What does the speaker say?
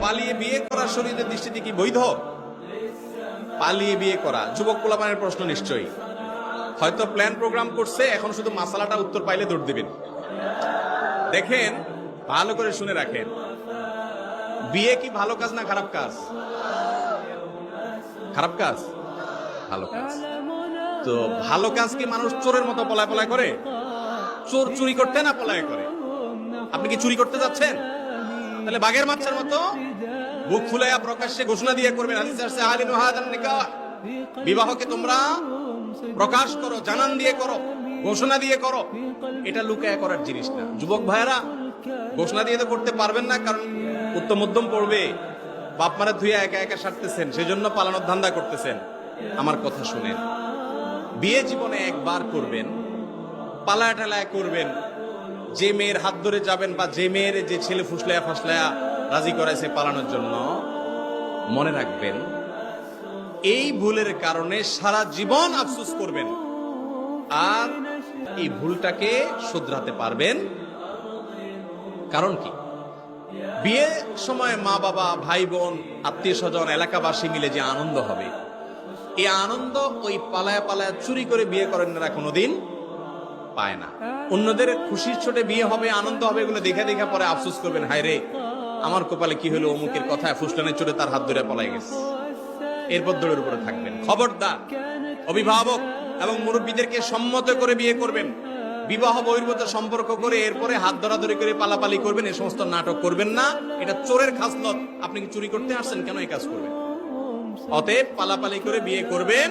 পালিয়ে বিয়ে করা শরীরের দৃষ্টিতে কি বৈধ? পালিয়ে বিয়ে করা যুবক পোলাপানের প্রশ্ন নিশ্চয়ই। হয়তো প্ল্যান প্রোগ্রাম করছে, এখন শুধু মাসালাটা উত্তর পাইলে দৌড় দিবেন। দেখেন, ভালো করে শুনে রাখেন, বিয়ে কি ভালো কাজ না খারাপ কাজ? খারাপ কাজ? ভালো কাজ। তো ভালো কাজ কি মানুষ চোরের মতো পলায় পলায় করে? চোর চুরি করতে না পলায় করে? আপনি কি চুরি করতে যাচ্ছেন? তাহলে বাঘের বাচ্চার মতো বুক ফুলাইয়া প্রকাশ্যে ঘোষণা দিয়ে করবেন। হাদিসে আসছে আলিনু হাদান নিকাহ, বিবাহকে তোমরা প্রকাশ করো, জানান দিয়ে করো, ঘোষণা দিয়ে করো। এটা লুকায়া করার জিনিস না। যুবক ভাইয়েরা, ঘোষণা দিয়ে তো করতে পারবেন না, কারণ উত্তম মধ্যম পড়বে, বাপ মারা ধুইয়া একা একা সারতেছেন, সেজন্য পালানোর ধান্দা করতেছেন। আমার কথা শুনেন, বিয়ে জীবনে একবার করবেন, পালায়া টালায়া করবেন। যে মেয়ের হাত ধরে যাবেন বা যে মেয়ের যে ছেলে ফুসলায়া ফাসলায়া রাজি করাইছে পালানোর জন্য, মনে রাখবেন এই ভুলের কারণে সারা জীবন আফসোস করবেন, আর এই ভুলটাকে শুধরাতে পারবেন। কারণ কি? বিয়ের সময় মা বাবা, ভাই বোন, আত্মীয় স্বজন, এলাকাবাসী মিলে যে আনন্দ হবে, এই আনন্দ ওই পালায়া পালায়া চুরি করে বিয়ে করেন না কোনোদিন পায় না। অন্যদের খুশির ছোটে বিয়ে হবে, আনন্দ হবে, এগুলো দেখে দেখে পরে আফসোস করবেন, হায় রে আমার কপালে কি হলো, অমুকের কথায় ফুসলানের চোটে তার হাত ধরে পলাই গেছে। এরপর দৌড়ের উপরে থাকবেন। খবরদার, অভিভাবক এবং মুরব্বীদেরকে সম্মত করে বিয়ে করবেন। বিবাহ বহির্ভূত সম্পর্ক করে এরপরে হাত ধরাধরি করে পালাপালি করবেন, এই সমস্ত নাটক করবেন না। এটা চোরের খাসলত। আপনি কি চুরি করতে আসছেন? কেন এই কাজ করবেন? অতএব পালাপালি করে বিয়ে করবেন